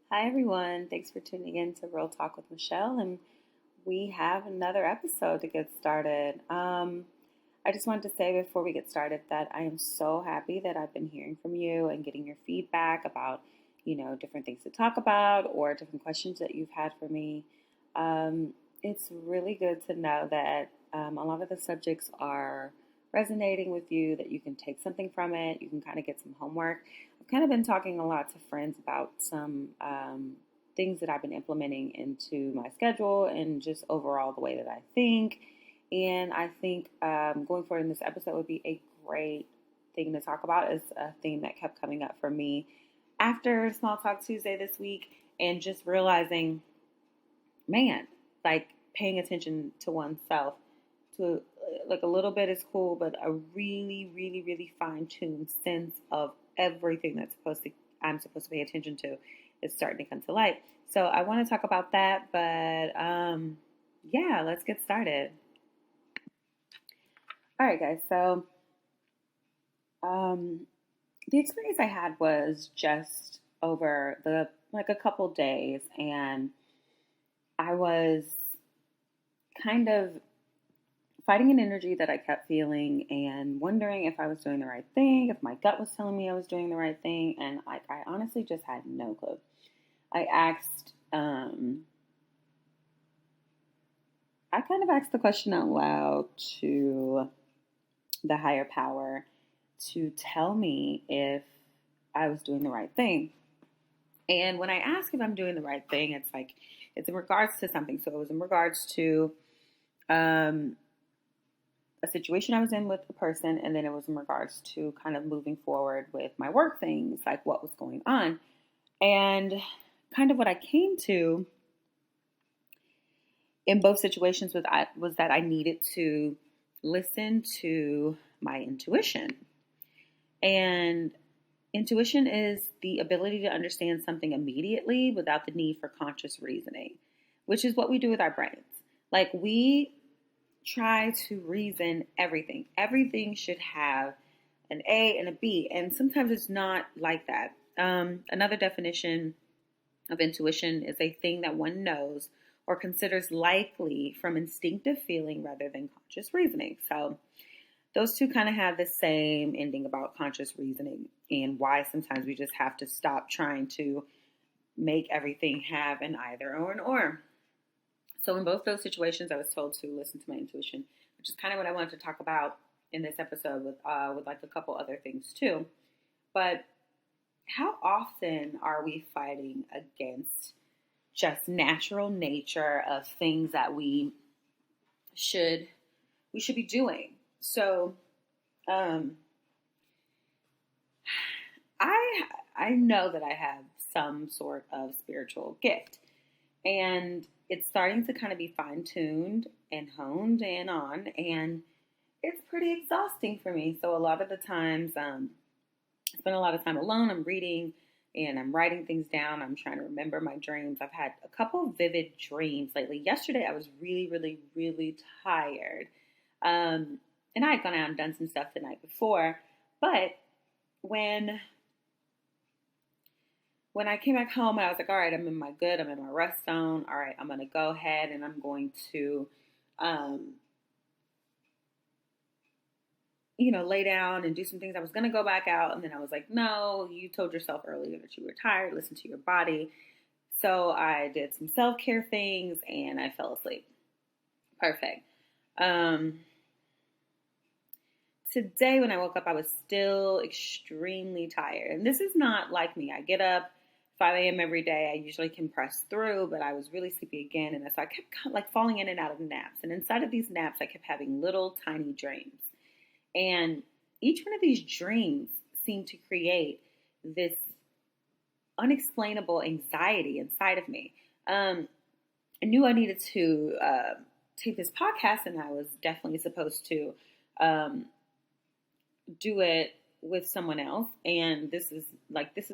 Hi, everyone. Thanks for tuning in to Real Talk with Michelle. And we have another episode to get started. I just wanted to say before we get started that I am so happy that I've been hearing from you and getting your feedback about, different things to talk about or different questions that you've had for me. It's really good to know that a lot of the subjects are resonating with you, that you can take something from it, you can kind of get some homework. I've kind of been talking a lot to friends about some things that I've been implementing into my schedule and just overall the way that I think. And I think going forward in this episode would be a great thing to talk about. Is a theme that kept coming up for me after Small Talk Tuesday this week, and just realizing, man, like paying attention to oneself to like a little bit is cool, but a really, really, really fine-tuned sense of everything I'm supposed to pay attention to is starting to come to light. So I want to talk about that, but yeah, let's get started. All right, guys. So the experience I had was just over a couple days, and I was kind of fighting an energy that I kept feeling and wondering if I was doing the right thing, if my gut was telling me I was doing the right thing, and I honestly just had no clue. I kind of asked the question out loud to the higher power to tell me if I was doing the right thing. And when I ask if I'm doing the right thing, it's in regards to something. So it was in regards to a situation I was in with a person, and then it was in regards to kind of moving forward with my work things, like what was going on. And kind of what I came to in both situations was that I needed to listen to my intuition. And intuition is the ability to understand something immediately without the need for conscious reasoning, which is what we do with our brains. Like, we try to reason everything. Everything should have an A and a B, and sometimes it's not like that. Another definition of intuition is a thing that one knows or considers likely from instinctive feeling rather than conscious reasoning. So those two kind of have the same ending about conscious reasoning, and why sometimes we just have to stop trying to make everything have an either or an or. So in both those situations, I was told to listen to my intuition, which is kind of what I wanted to talk about in this episode with like a couple other things too. But how often are we fighting against just natural nature of things that we should be doing? So I know that I have some sort of spiritual gift, and it's starting to kind of be fine-tuned and honed in on, and it's pretty exhausting for me. So a lot of the times, I spend a lot of time alone. I'm reading and I'm writing things down. I'm trying to remember my dreams. I've had a couple of vivid dreams lately. Yesterday, I was really, really, really tired. And I had gone out and done some stuff the night before. But when I came back home, and I was like, all right, I'm in my rest zone. All right, I'm going to go ahead and I'm going to, lay down and do some things. I was going to go back out. And then I was like, no, you told yourself earlier that you were tired. Listen to your body. So I did some self-care things and I fell asleep. Perfect. Today when I woke up, I was still extremely tired. And this is not like me. I get up 5 a.m. every day. I usually can press through, but I was really sleepy again. And so I kept like falling in and out of naps. And inside of these naps, I kept having little tiny dreams. And each one of these dreams seemed to create this unexplainable anxiety inside of me. I knew I needed to tape this podcast, and I was definitely supposed to do it with someone else. And this is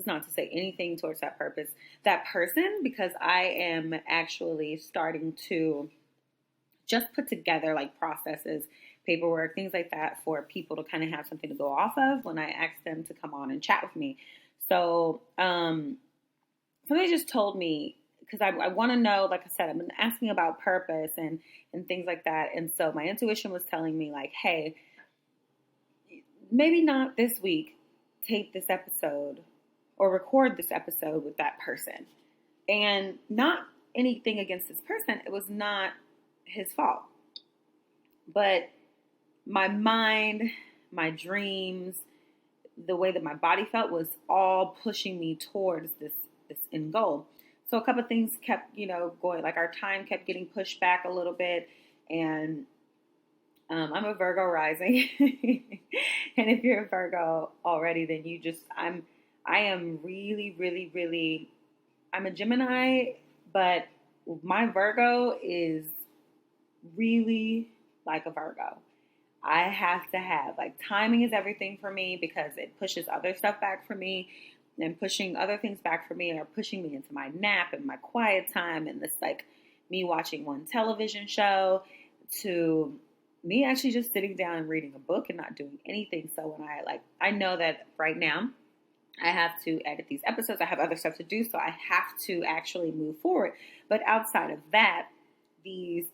not to say anything towards that person, because I am actually starting to just put together like processes, paperwork, things like that for people to kind of have something to go off of when I ask them to come on and chat with me. So something just told me, because I want to know, like I said, I've been asking about purpose and things like that. And so my intuition was telling me like, hey, maybe not this week, tape this episode or record this episode with that person. And not anything against this person. It was not his fault. But my mind, my dreams, the way that my body felt was all pushing me towards this end goal. So a couple of things kept, going, like our time kept getting pushed back a little bit. And I'm a Virgo rising. And if you're a Virgo already, then I am really, really, really, I'm a Gemini, but my Virgo is really like a Virgo. I have to have, like, timing is everything for me because it pushes other stuff back for me, and pushing other things back for me are pushing me into my nap and my quiet time, and this, like, me watching one television show to me actually just sitting down and reading a book and not doing anything. So when I know that right now I have to edit these episodes, I have other stuff to do, so I have to actually move forward. But outside of that, these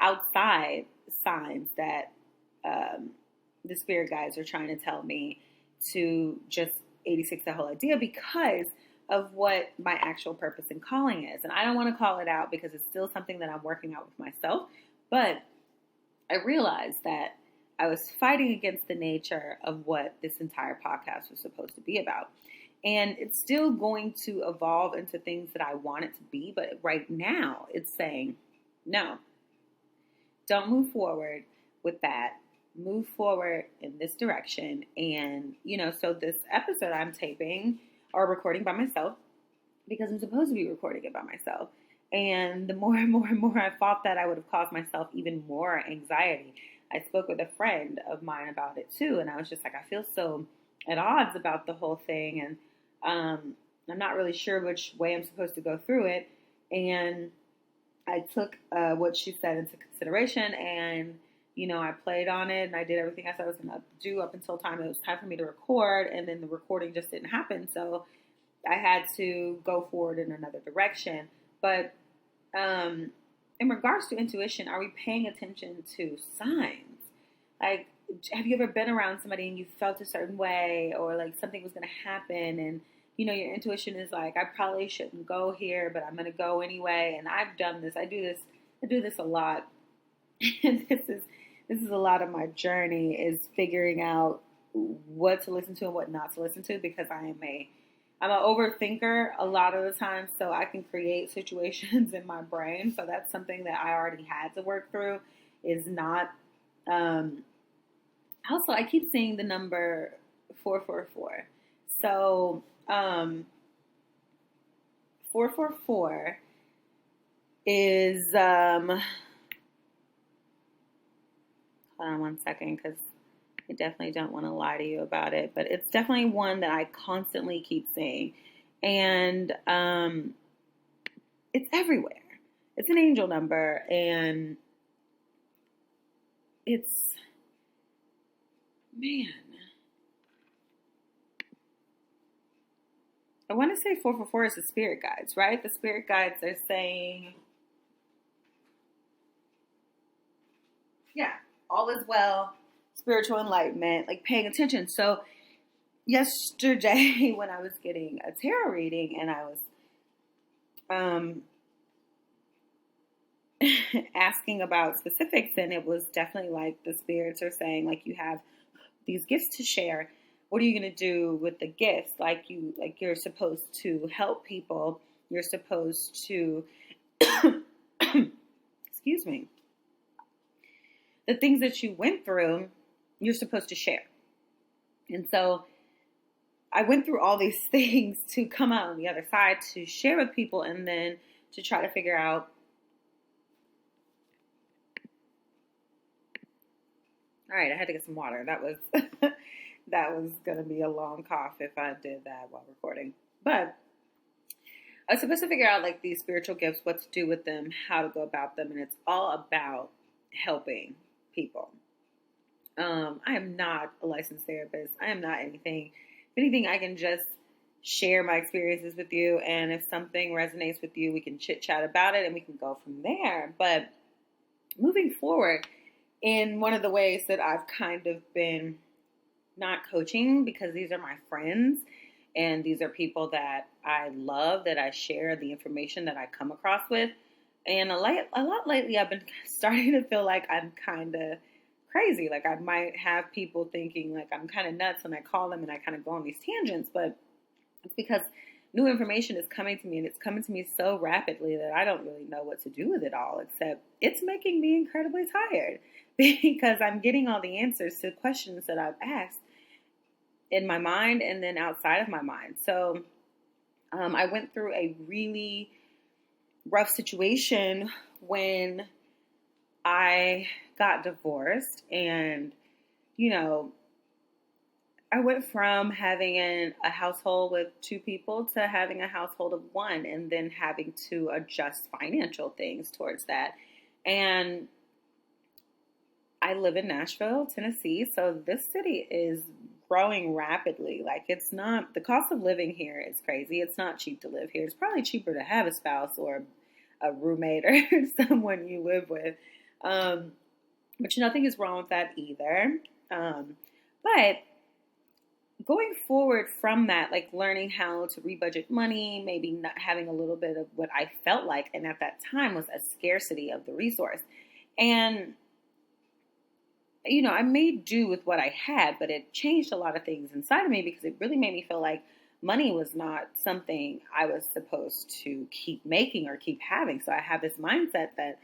outside signs that the spirit guides are trying to tell me to just 86 the whole idea because of what my actual purpose and calling is. And I don't want to call it out because it's still something that I'm working out with myself. But I realized that I was fighting against the nature of what this entire podcast was supposed to be about. And it's still going to evolve into things that I want it to be. But right now it's saying, no, don't move forward with that. Move forward in this direction. And, so this episode I'm taping or recording by myself because I'm supposed to be recording it by myself. And the more and more and more I thought that, I would have caused myself even more anxiety. I spoke with a friend of mine about it too. And I was just like, I feel so at odds about the whole thing. And I'm not really sure which way I'm supposed to go through it. And I took what she said into consideration, and, I played on it, and I did everything I said I was going to do up until time. It was time for me to record, and then the recording just didn't happen. So I had to go forward in another direction. But in regards to intuition, are we paying attention to signs? Like, have you ever been around somebody and you felt a certain way, or like something was going to happen, and your intuition is like, I probably shouldn't go here, but I'm going to go anyway. And I've done this. I do this a lot. And this is a lot of my journey, is figuring out what to listen to and what not to listen to, because I'm an overthinker a lot of the time. So I can create situations in my brain. So that's something that I already had to work through, is not, also I keep seeing the number 444. So, 444 is, hold on one second, because I definitely don't want to lie to you about it, but it's definitely one that I constantly keep seeing. And it's everywhere. It's an angel number, and it's, man, I want to say 444 is the spirit guides, right? The spirit guides are saying, yeah, all is well, spiritual enlightenment, like paying attention. So yesterday when I was getting a tarot reading and I was asking about specifics, and it was definitely like the spirits are saying, like, you have these gifts to share. What are you going to do with the gifts? You're supposed to help people. You're supposed to, excuse me, the things that you went through, you're supposed to share. And so I went through all these things to come out on the other side to share with people, and then to try to figure out, all right, I had to get some water. That was that was going to be a long cough if I did that while recording. But I was supposed to figure out, like, these spiritual gifts, what to do with them, how to go about them. And it's all about helping people. I am not a licensed therapist. I am not anything. If anything, I can just share my experiences with you. And if something resonates with you, we can chit chat about it and we can go from there. But moving forward, in one of the ways that I've kind of been not coaching, because these are my friends and these are people that I love, that I share the information that I come across with. And a lot lately, I've been starting to feel like I'm kind of crazy. Like I might have people thinking like I'm kind of nuts when I call them and I kind of go on these tangents. But it's because new information is coming to me, and it's coming to me so rapidly that I don't really know what to do with it all, except it's making me incredibly tired because I'm getting all the answers to questions that I've asked in my mind and then outside of my mind. So I went through a really rough situation when I got divorced, and, you know, I went from having a household with two people to having a household of one, and then having to adjust financial things towards that. And I live in Nashville, Tennessee, so this city is growing rapidly. Like, it's not, the cost of living here is crazy. It's not cheap to live here. It's probably cheaper to have a spouse or a roommate or someone you live with. But nothing is wrong with that either. But going forward from that, like learning how to rebudget money, maybe not having a little bit of what I felt like, and at that time was a scarcity of the resource. And, you know, I made do with what I had, but it changed a lot of things inside of me because it really made me feel like money was not something I was supposed to keep making or keep having. So I have this mindset that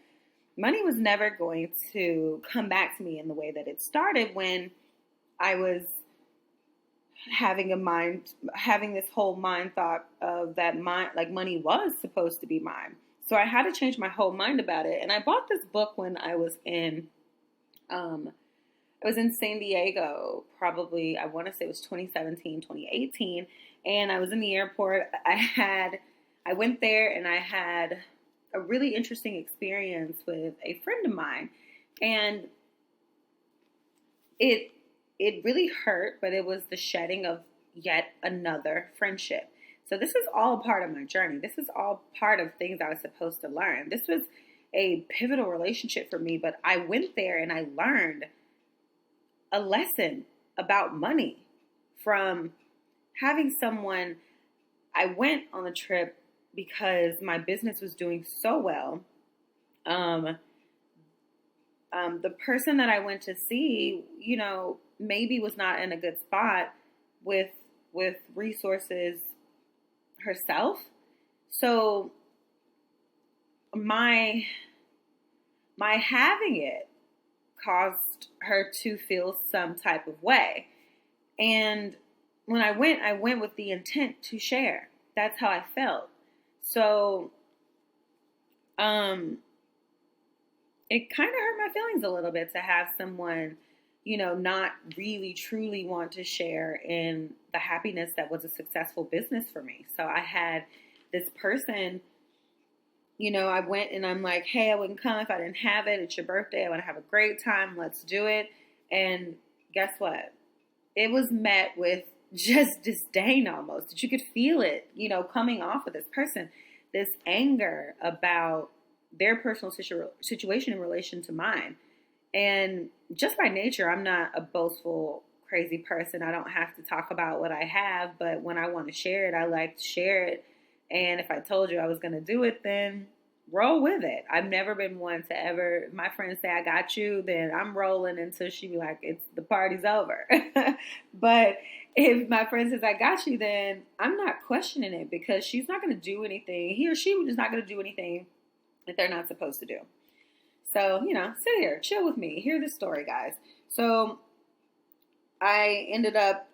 money was never going to come back to me in the way that it started when I was having this whole mind thought of that money was supposed to be mine. So I had to change my whole mind about it. And I bought this book when I was in San Diego, probably, I want to say it was 2017, 2018. And I was in the airport. I went there and I had a really interesting experience with a friend of mine. And it really hurt, but it was the shedding of yet another friendship. So this is all part of my journey. This is all part of things I was supposed to learn. This was a pivotal relationship for me, but I went there and I learned a lesson about money from having someone. I went on the trip because my business was doing so well. The person that I went to see, you know, maybe was not in a good spot with resources herself. So my having it caused her to feel some type of way. And when I went with the intent to share. That's how I felt. So, it kind of hurt my feelings a little bit to have someone, you know, not really truly want to share in the happiness that was a successful business for me. So I had this person, you know, I went and I'm like, hey, I wouldn't come if I didn't have it. It's your birthday. I want to have a great time. Let's do it. And guess what? It was met with just disdain almost. That you could feel it, you know, coming off of this person, this anger about their personal situation in relation to mine. And just by nature, I'm not a boastful, crazy person. I don't have to talk about what I have, but when I want to share it, I like to share it. And if I told you I was going to do it, then roll with it. I've never been one to ever, my friends say, I got you, then I'm rolling until she be like, the party's over. But if my friend says, I got you, then I'm not questioning it because she's not going to do anything. He or she is not going to do anything that they're not supposed to do. So, you know, sit here, chill with me, hear this story, guys. So I ended up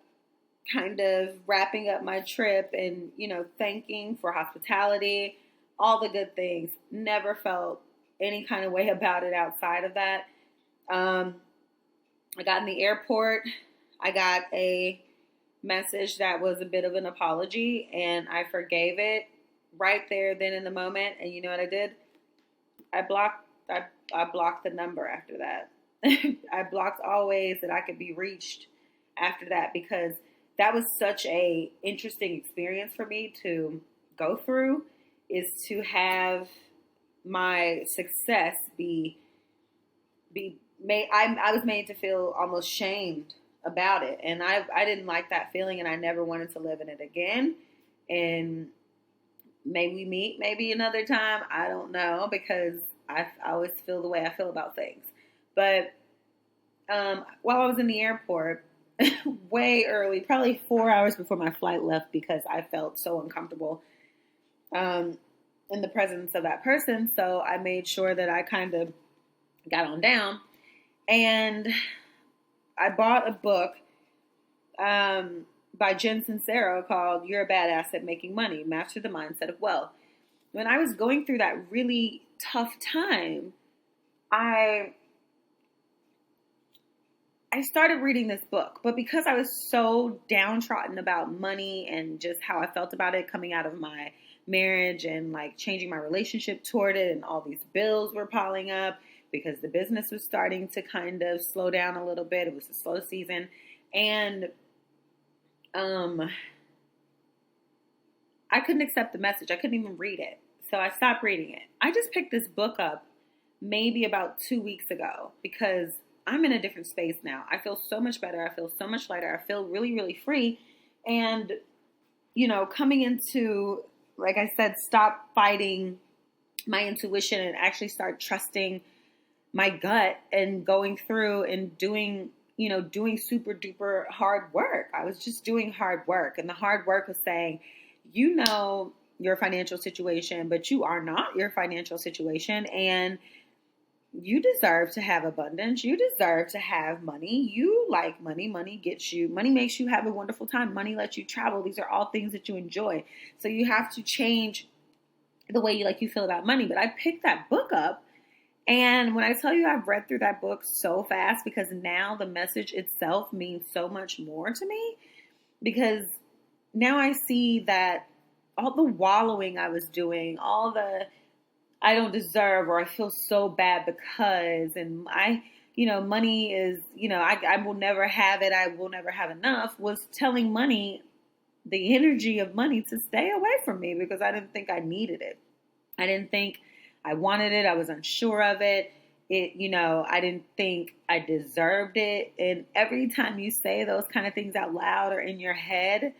kind of wrapping up my trip and, you know, thanking for hospitality, all the good things. Never felt any kind of way about it outside of that. I got in the airport. I got a message that was a bit of an apology, and I forgave it right there, then in the moment. And you know what I did? I blocked the number after that. I blocked all ways that I could be reached after that because that was such a interesting experience for me to go through, is to have my success be made. I was made to feel almost shamed about it, and I didn't like that feeling, and I never wanted to live in it again. And maybe we meet maybe another time. I don't know, because I always feel the way I feel about things. But while I was in the airport, way early, probably 4 hours before my flight left, because I felt so uncomfortable in the presence of that person. So I made sure that I kind of got on down, and I bought a book by Sincero called "You're a Badass at Making Money: Master the Mindset of Wealth." When I was going through that really tough time, I started reading this book, but because I was so downtrodden about money and just how I felt about it coming out of my marriage and like changing my relationship toward it, and all these bills were piling up because the business was starting to kind of slow down a little bit. It was a slow season, and I couldn't accept the message. I couldn't even read it. So I stopped reading it. I just picked this book up maybe about 2 weeks ago, because I'm in a different space now. I feel so much better. I feel so much lighter. I feel really, really free. And, coming into, like I said, stop fighting my intuition and actually start trusting my gut and going through and doing super duper hard work. I was just doing hard work. And the hard work was saying, your financial situation, but you are not your financial situation. And you deserve to have abundance. You deserve to have money. You like money. Money makes you have a wonderful time. Money lets you travel. These are all things that you enjoy. So you have to change the way you feel about money. But I picked that book up, and when I tell you I've read through that book so fast, because now the message itself means so much more to me, because now I see that all the wallowing I was doing, all the I don't deserve, or I feel so bad because, and money is, I will never have it. I will never have enough, was telling money, the energy of money, to stay away from me, because I didn't think I needed it. I didn't think I wanted it. I was unsure of it. I didn't think I deserved it. And every time you say those kind of things out loud or in your head,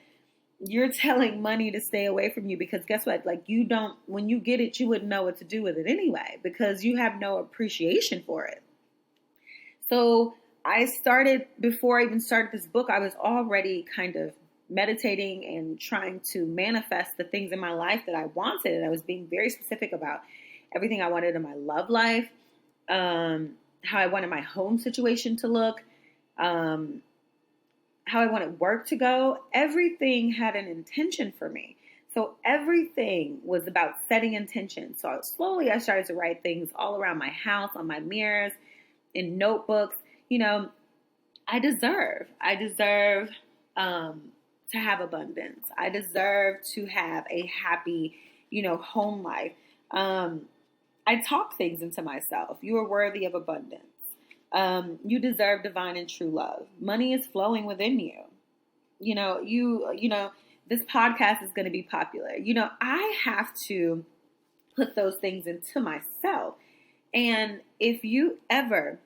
you're telling money to stay away from you, because guess what? When you get it, you wouldn't know what to do with it anyway, because you have no appreciation for it. So before I even started this book, I was already kind of meditating and trying to manifest the things in my life that I wanted. And I was being very specific about everything I wanted in my love life, how I wanted my home situation to look, how I wanted work to go. Everything had an intention for me. So everything was about setting intention. So slowly I started to write things all around my house, on my mirrors, in notebooks. I deserve to have abundance. I deserve to have a happy, home life. I talk things into myself. You are worthy of abundance. You deserve divine and true love. Money is flowing within you. This podcast is going to be popular. I have to put those things into myself. And if you ever,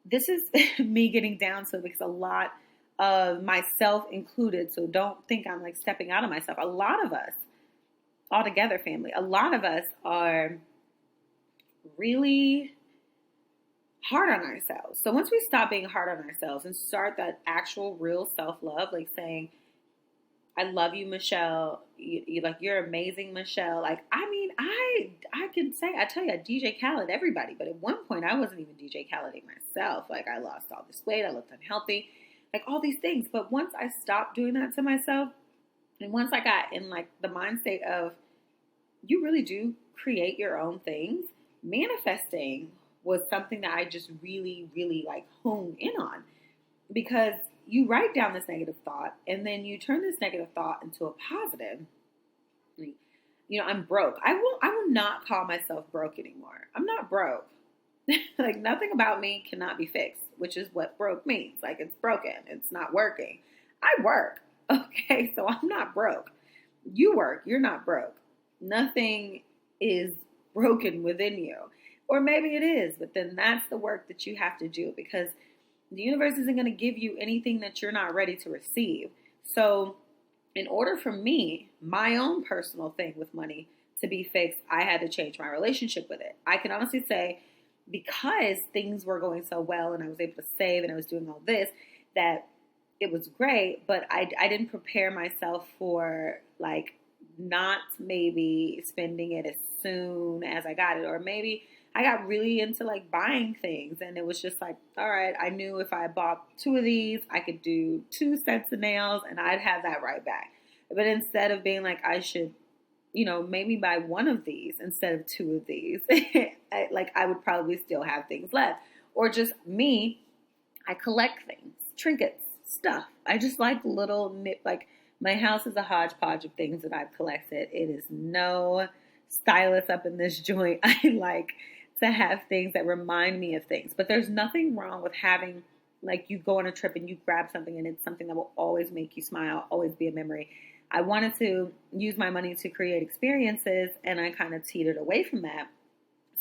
this is me getting down to it, because a lot of myself included, so don't think I'm stepping out of myself. A lot of us, all together, family, a lot of us are really hard on ourselves. So once we stop being hard on ourselves and start that actual real self-love, like saying, I love you, Michelle. You're amazing, Michelle. I can say, I tell you, I DJ Khaled everybody, but at one point I wasn't even DJ Khaleding myself. I lost all this weight. I looked unhealthy, all these things. But once I stopped doing that to myself, and once I got in the mindset of, you really do create your own things, manifesting was something that I just really, really honed in on, because you write down this negative thought and then you turn this negative thought into a positive. I'm broke. I will not call myself broke anymore. I'm not broke. Nothing about me cannot be fixed, which is what broke means. It's broken. It's not working. I work. Okay, so I'm not broke. You work, you're not broke. Nothing is broken within you. Or maybe it is, but then that's the work that you have to do because the universe isn't going to give you anything that you're not ready to receive. So, in order for me, my own personal thing with money to be fixed, I had to change my relationship with it. I can honestly say, because things were going so well and I was able to save and I was doing all this, that it was great, but I didn't prepare myself for like not maybe spending it as soon as I got it, or maybe I got really into like buying things and it was just like, all right, I knew if I bought two of these, I could do 2 sets of nails and I'd have that right back. But instead of being like, I should, maybe buy one of these instead of two of these, I would probably still have things left. Or just me, I collect things, trinkets, stuff. I just like little like my house is a hodgepodge of things that I've collected. It is no stylist up in this joint. I like to have things that remind me of things. But there's nothing wrong with having, like, you go on a trip and you grab something and it's something that will always make you smile, always be a memory. I wanted to use my money to create experiences and I kind of teetered away from that.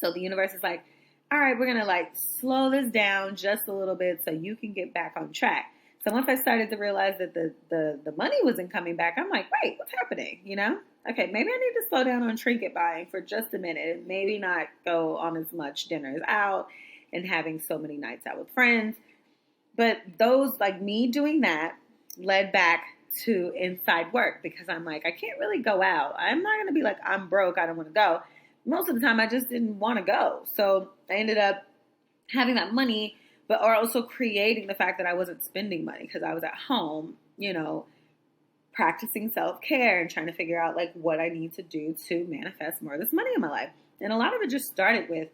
So the universe is like, all right, we're going to like slow this down just a little bit so you can get back on track. So once I started to realize that the money wasn't coming back, I'm like, wait, what's happening? Okay, maybe I need to slow down on trinket buying for just a minute and maybe not go on as much dinners out and having so many nights out with friends. But those, like me doing that, led back to inside work because I'm like, I can't really go out. I'm not going to be like, I'm broke, I don't want to go. Most of the time, I just didn't want to go. So I ended up having that money, but also creating the fact that I wasn't spending money because I was at home, practicing self-care and trying to figure out like what I need to do to manifest more of this money in my life. And a lot of it just started with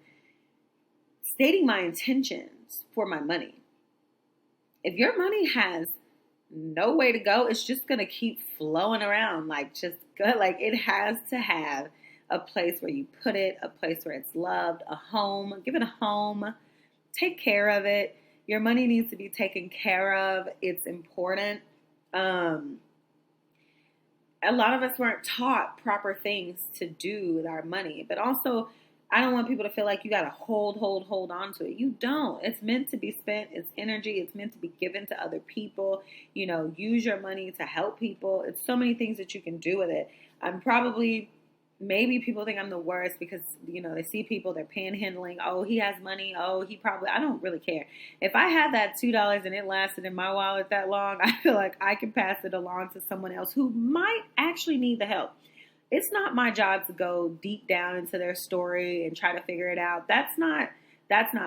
stating my intentions for my money. If your money has no way to go, it's just going to keep flowing around like just good. Like it has to have a place where you put it, a place where it's loved, a home, give it a home, take care of it. Your money needs to be taken care of. It's important. A lot of us weren't taught proper things to do with our money, but also I don't want people to feel like you got to hold on to it. You don't. It's meant to be spent. It's energy. It's meant to be given to other people. Use your money to help people. It's so many things that you can do with it. Maybe people think I'm the worst because, they see people, they're panhandling. Oh, he has money. Oh, I don't really care. If I had that $2 and it lasted in my wallet that long, I feel like I can pass it along to someone else who might actually need the help. It's not my job to go deep down into their story and try to figure it out. That's not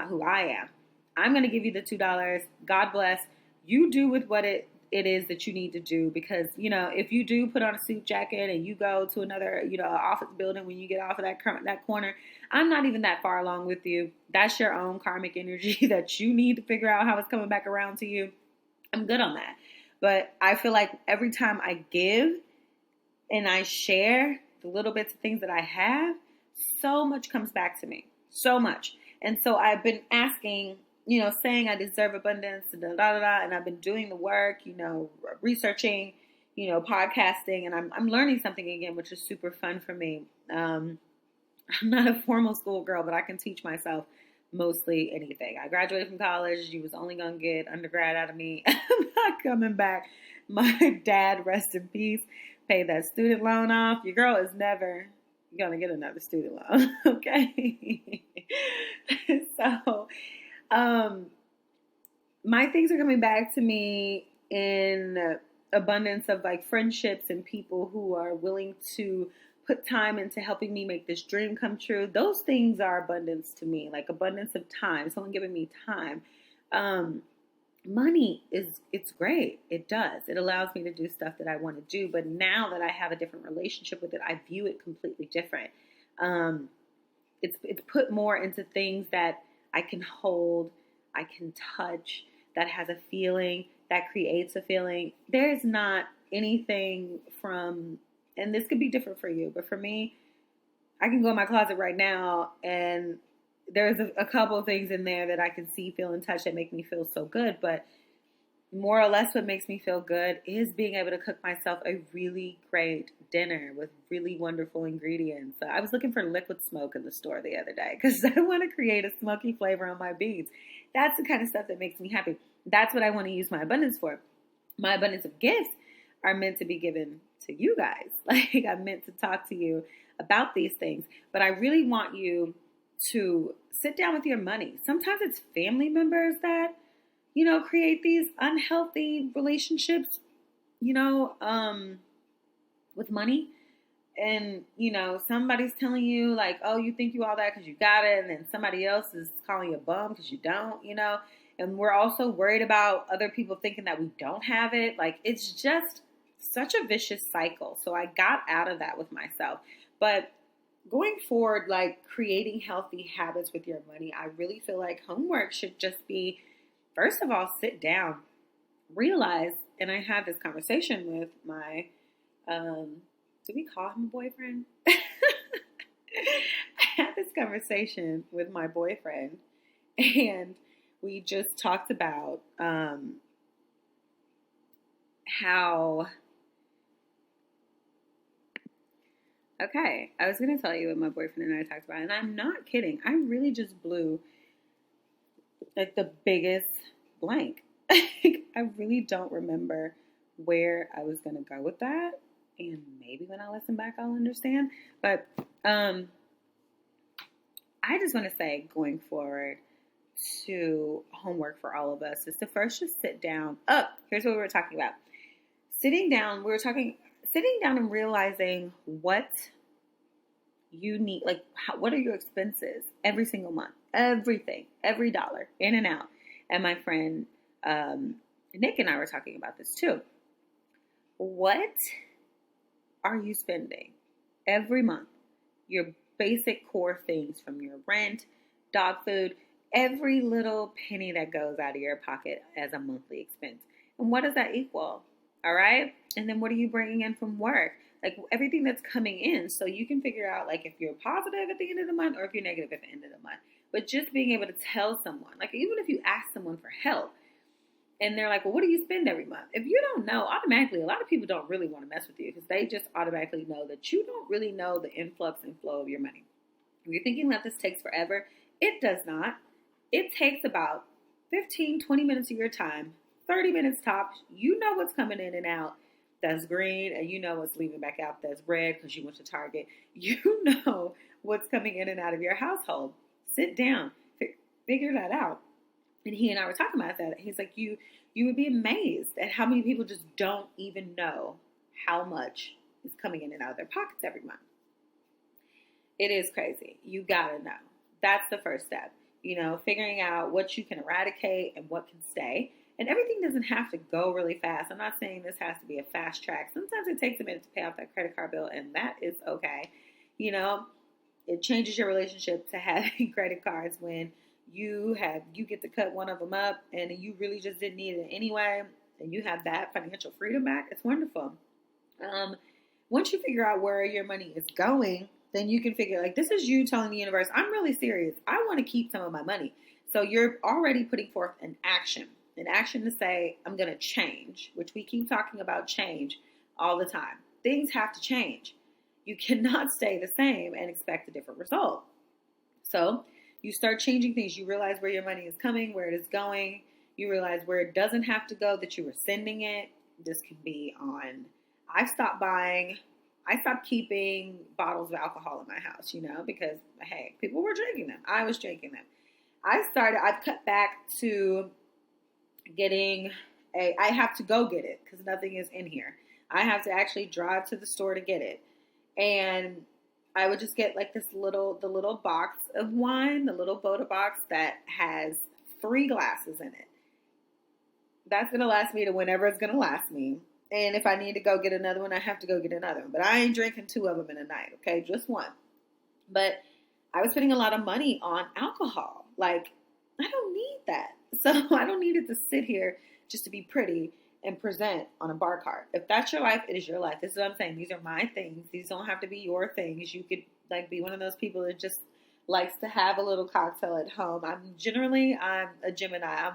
who I am. I'm going to give you the $2. God bless. You do with what it is that you need to do because, if you do put on a suit jacket and you go to another, office building when you get off of that corner, I'm not even that far along with you. That's your own karmic energy that you need to figure out how it's coming back around to you. I'm good on that. But I feel like every time I give and I share the little bits of things that I have, so much comes back to me. So much. And so I've been asking, saying I deserve abundance, and I've been doing the work, researching, podcasting, and I'm learning something again, which is super fun for me. I'm not a formal school girl, but I can teach myself mostly anything. I graduated from college. You was only going to get undergrad out of me. I'm not coming back. My dad, rest in peace, paid that student loan off. Your girl is never going to get another student loan. Okay. So, my things are coming back to me in abundance of like friendships and people who are willing to put time into helping me make this dream come true. Those things are abundance to me, like abundance of time, someone giving me time. Money it's great. It does. It allows me to do stuff that I want to do. But now that I have a different relationship with it, I view it completely different. It's put more into things that I can hold, I can touch, that has a feeling, that creates a feeling. There is not anything from, and this could be different for you, but for me, I can go in my closet right now and there's a couple of things in there that I can see, feel, and touch that make me feel so good. But more or less what makes me feel good is being able to cook myself a really great dinner with really wonderful ingredients. So I was looking for liquid smoke in the store the other day because I want to create a smoky flavor on my beans. That's the kind of stuff that makes me happy. That's what I want to use my abundance for. My abundance of gifts are meant to be given to you guys. Like, I'm meant to talk to you about these things, but I really want you to sit down with your money. Sometimes it's family members that, create these unhealthy relationships, with money. And, somebody's telling you like, oh, you think you all that because you got it. And then somebody else is calling you a bum because you don't, and we're also worried about other people thinking that we don't have it. Like, it's just such a vicious cycle. So I got out of that with myself. But going forward, like creating healthy habits with your money, I really feel like homework should just be, first of all, sit down, realize, and I had this conversation with my, do we call him a boyfriend? I had this conversation with my boyfriend, and we just talked about how... Okay, I was going to tell you what my boyfriend and I talked about, and I'm not kidding. I really just blew like the biggest blank. I really don't remember where I was going to go with that, and maybe when I listen back I'll understand. But I just want to say, going forward, to homework for all of us is to first just sit down. Here's what we were talking about. Sitting down and realizing what you need, like what are your expenses every single month, everything, every dollar in and out. And my friend Nick and I were talking about this too. What are you spending every month? Your basic core things, from your rent, dog food, every little penny that goes out of your pocket as a monthly expense. And what does that equal? All right. And then what are you bringing in from work? Like everything that's coming in, so you can figure out like if you're positive at the end of the month or if you're negative at the end of the month. But just being able to tell someone, like even if you ask someone for help and they're like, well, what do you spend every month? If you don't know, automatically, a lot of people don't really want to mess with you because they just automatically know that you don't really know the influx and flow of your money. If you're thinking that this takes forever, it does not. It takes about 15, 20 minutes of your time, 30 minutes tops. You know what's coming in and out that's green, and you know what's leaving back out that's red because you went to Target. You know what's coming in and out of your household. Sit down, figure that out. And he and I were talking about that. He's like, you would be amazed at how many people just don't even know how much is coming in and out of their pockets every month. It is crazy. You gotta know. That's the first step. Figuring out what you can eradicate and what can stay. And everything doesn't have to go really fast. I'm not saying this has to be a fast track. Sometimes it takes a minute to pay off that credit card bill, and that is okay. It changes your relationship to having credit cards when you get to cut one of them up and you really just didn't need it anyway, and you have that financial freedom back. It's wonderful. Once you figure out where your money is going, then you can figure, like, this is you telling the universe, I'm really serious. I want to keep some of my money. So you're already putting forth an action to say, I'm going to change, which we keep talking about change all the time. Things have to change. You cannot stay the same and expect a different result. So you start changing things. You realize where your money is coming, where it is going. You realize where it doesn't have to go, that you were sending it. This could be on, I stopped keeping bottles of alcohol in my house, because, hey, people were drinking them. I was drinking them. I've cut back to I have to go get it because nothing is in here. I have to actually drive to the store to get it. And I would just get like the little box of wine, the little Boda box that has 3 glasses in it. That's going to last me to whenever it's going to last me. And if I need to go get another one, I have to go get another one. But I ain't drinking 2 of them in a night, okay? Just one. But I was spending a lot of money on alcohol. Like, I don't need that. So I don't need it to sit here just to be pretty and present on a bar cart. If that's your life, it is your life. This is what I'm saying. These are my things. These don't have to be your things. You could be one of those people that just likes to have a little cocktail at home. I'm a Gemini.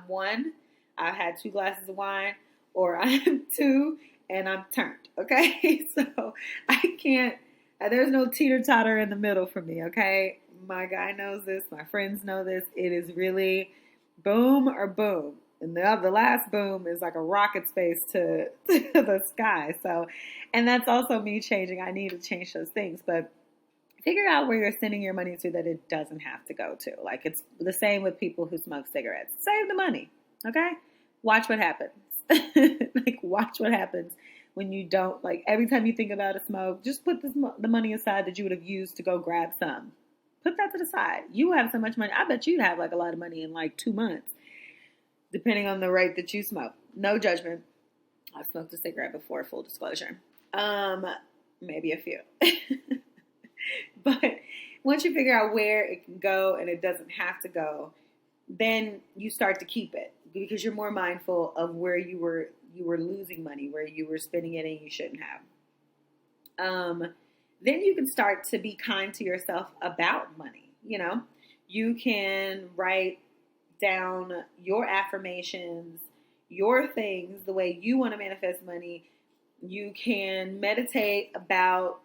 I've had 2 glasses of wine, or I am two and I'm turned. Okay, so I can't. There's no teeter totter in the middle for me. Okay, my guy knows this. My friends know this. It is really boom or boom. And the last boom is like a rocket space to the sky. So, and that's also me changing. I need to change those things. But figure out where you're sending your money to that it doesn't have to go to. Like, it's the same with people who smoke cigarettes. Save the money, okay? Watch what happens. Like, watch what happens when you don't, like, every time you think about a smoke, just put the money aside that you would have used to go grab some. Put that to the side. You have so much money. I bet you'd have, like, a lot of money in, like, 2 months, depending on the rate that you smoke. No judgment. I've smoked a cigarette before, full disclosure. Maybe a few. But once you figure out where it can go and it doesn't have to go, then you start to keep it because you're more mindful of where you were losing money, where you were spending it and you shouldn't have. Then you can start to be kind to yourself about money. You know, you can write down your affirmations, your things, the way you want to manifest money. You can meditate about,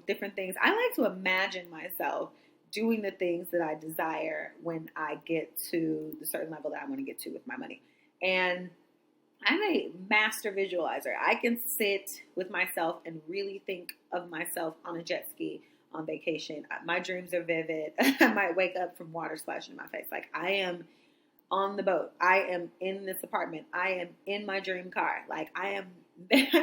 different things. I like to imagine myself doing the things that I desire when I get to the certain level that I want to get to with my money. And I'm a master visualizer. I can sit with myself and really think of myself on a jet ski on vacation. My dreams are vivid. I might wake up from water splashing in my face. Like, I am on the boat. I am in this apartment. I am in my dream car. Like, I am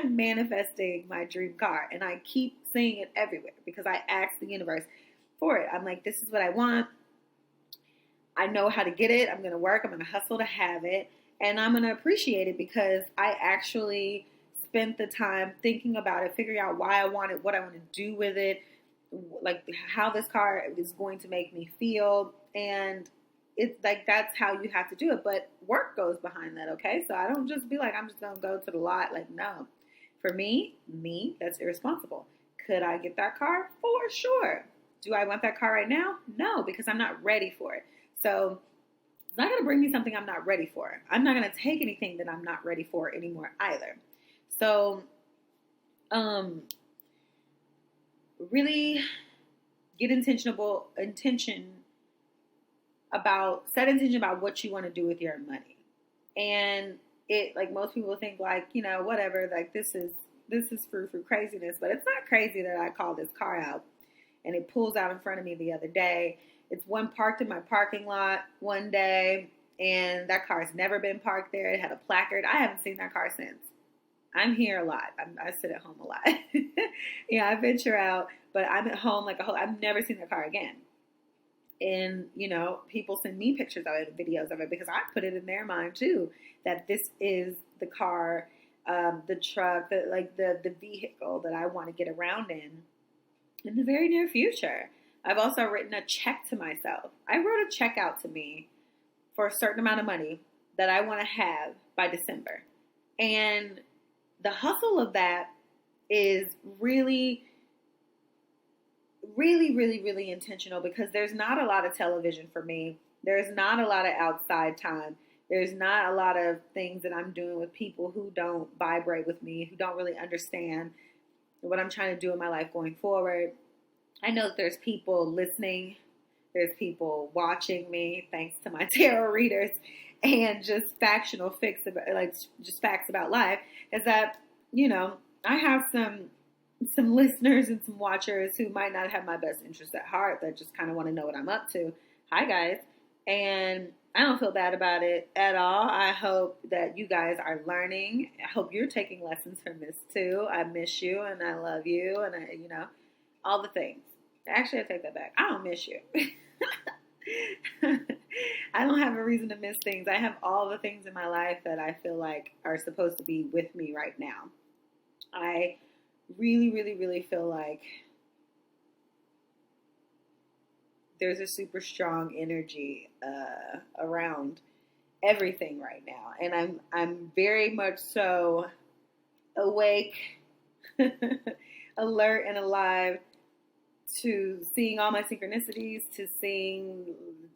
manifesting my dream car, and I keep seeing it everywhere because I ask the universe for it. I'm like, this is what I want. I know how to get it. I'm going to work. I'm going to hustle to have it, and I'm going to appreciate it because I actually spent the time thinking about it, figuring out why I want it, what I want to do with it, like how this car is going to make me feel, and it's like, that's how you have to do it. But work goes behind that, okay? So I don't just be like, I'm just going to go to the lot. Like, no. For me, that's irresponsible. Could I get that car? For sure. Do I want that car right now? No, because I'm not ready for it. So it's not going to bring me something I'm not ready for. I'm not going to take anything that I'm not ready for anymore either. So really get intention about what you want to do with your money. And it, like, most people think, like, whatever, like, this is frou craziness, but it's not crazy that I call this car out and it pulls out in front of me the other day. It's one parked in my parking lot one day, and that car has never been parked there. It had a placard. I haven't seen that car since. I'm here a lot. I sit at home a lot. Yeah, I venture out, but I'm at home like a whole. I've never seen that car again. And, people send me pictures of it, videos of it, because I put it in their mind too, that this is the car, the truck, the vehicle that I want to get around in the very near future. I've also written a check to myself. I wrote a check out to me for a certain amount of money that I want to have by December. And the hustle of that is really, really, really, really intentional because there's not a lot of television for me. There's not a lot of outside time. There's not a lot of things that I'm doing with people who don't vibrate with me, who don't really understand what I'm trying to do in my life going forward. I know that there's people listening. There's people watching me, thanks to my tarot readers and just facts about life, is that, I have some listeners and some watchers who might not have my best interests at heart that just kind of want to know what I'm up to. Hi, guys. And I don't feel bad about it at all. I hope that you guys are learning. I hope you're taking lessons from this too. I miss you and I love you and all the things. Actually, I take that back. I don't miss you. I don't have a reason to miss things. I have all the things in my life that I feel like are supposed to be with me right now. I really, really, really feel like there's a super strong energy around everything right now, and I'm very much so awake, alert, and alive to seeing all my synchronicities, to seeing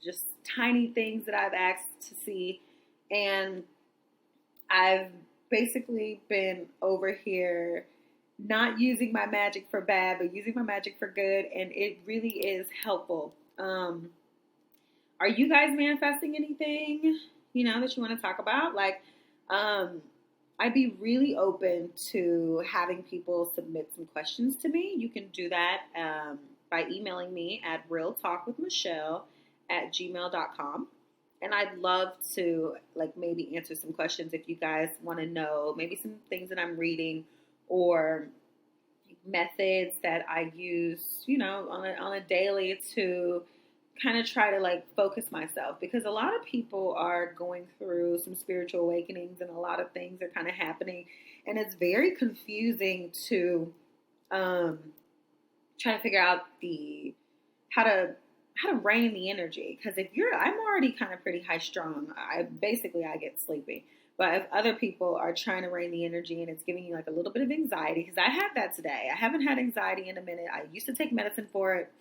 just tiny things that I've asked to see, and I've basically been over here not using my magic for bad, but using my magic for good, and it really is helpful. Are you guys manifesting anything, that you want to talk about? Like, I'd be really open to having people submit some questions to me. You can do that by emailing me at realtalkwithmichelle@gmail.com. And I'd love to maybe answer some questions if you guys want to know maybe some things that I'm reading or methods that I use, on a daily to kind of try to focus myself, because a lot of people are going through some spiritual awakenings and a lot of things are kind of happening, and it's very confusing to try to figure out how to rein the energy. Because I'm already kind of pretty high strung. I get sleepy. But if other people are trying to rein the energy and it's giving you a little bit of anxiety, because I had that today. I haven't had anxiety in a minute. I used to take medicine for it.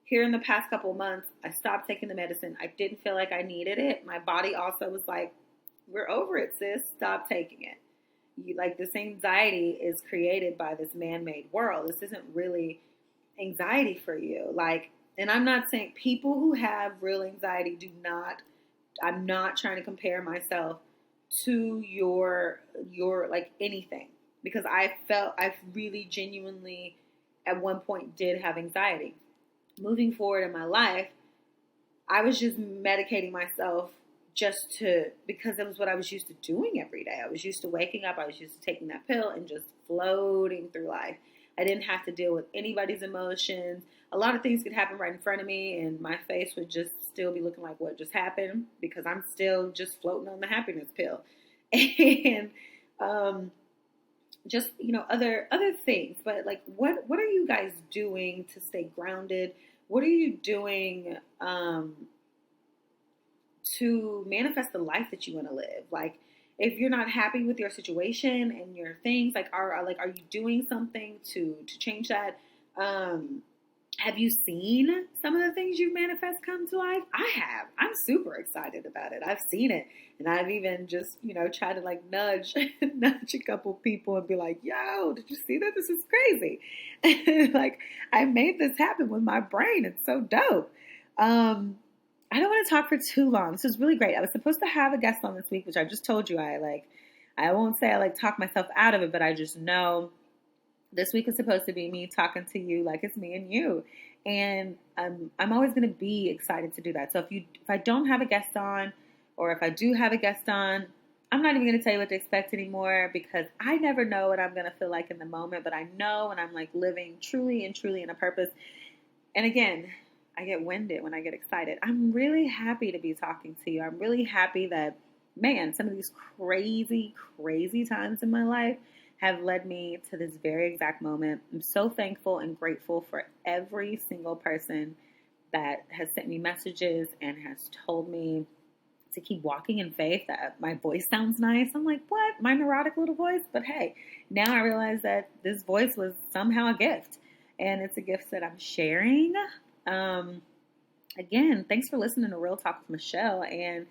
Here in the past couple of months, I stopped taking the medicine. I didn't feel like I needed it. My body also was like, we're over it, sis. Stop taking it. This anxiety is created by this man-made world. This isn't really anxiety for you. And I'm not saying people who have real anxiety I'm not trying to compare myself to your anything, because I really genuinely at one point did have anxiety. Moving forward in my life, I was just medicating myself because it was what I was used to doing every day. I was used to waking up, I was used to taking that pill and just floating through life. I didn't have to deal with anybody's emotions. A lot of things could happen right in front of me and my face would just still be looking like what just happened, because I'm still just floating on the happiness pill. And just, other things. But what are you guys doing to stay grounded? What are you doing to manifest the life that you want to live? If you're not happy with your situation and your things, are you doing something to change that? Have you seen some of the things you've manifest come to life? I have. I'm super excited about it. I've seen it. And I've even just, tried to nudge a couple people and be like, yo, did you see that? This is crazy. I made this happen with my brain. It's so dope. I don't want to talk for too long. This is really great. I was supposed to have a guest on this week, which I just told you I won't say I talk myself out of it, but I just know this week is supposed to be me talking to you like it's me and you. And I'm always going to be excited to do that. So if I don't have a guest on, or if I do have a guest on, I'm not even going to tell you what to expect anymore, because I never know what I'm going to feel like in the moment. But I know when I'm living truly in a purpose. And again, I get winded when I get excited. I'm really happy to be talking to you. I'm really happy that, man, some of these crazy, crazy times in my life have led me to this very exact moment. I'm so thankful and grateful for every single person that has sent me messages and has told me to keep walking in faith, that my voice sounds nice. I'm like, what? My neurotic little voice? But hey, now I realize that this voice was somehow a gift, and it's a gift that I'm sharing. Again, thanks for listening to Real Talk with Michelle. And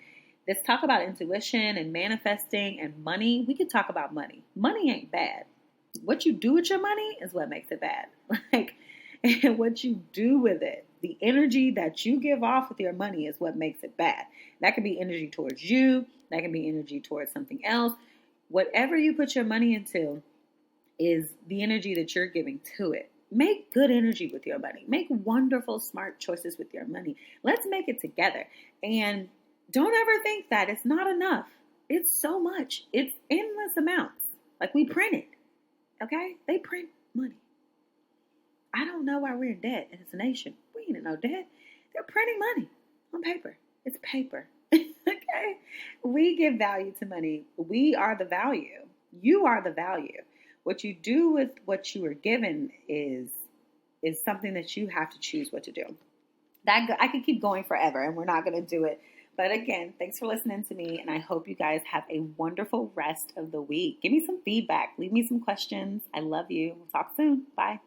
this talk about intuition and manifesting and money. We could talk about money. Money ain't bad. What you do with your money is what makes it bad. And what you do with it, the energy that you give off with your money is what makes it bad. That can be energy towards you. That can be energy towards something else. Whatever you put your money into is the energy that you're giving to it. Make good energy with your money. Make wonderful, smart choices with your money. Let's make it together. And don't ever think that it's not enough. It's so much. It's endless amounts. We print it. Okay? They print money. I don't know why we're in debt in this nation. We ain't in no debt. They're printing money on paper. It's paper. Okay? We give value to money. We are the value. You are the value. What you do with what you are given is something that you have to choose what to do. I could keep going forever, and we're not going to do it. But again, thanks for listening to me, and I hope you guys have a wonderful rest of the week. Give me some feedback. Leave me some questions. I love you. We'll talk soon. Bye.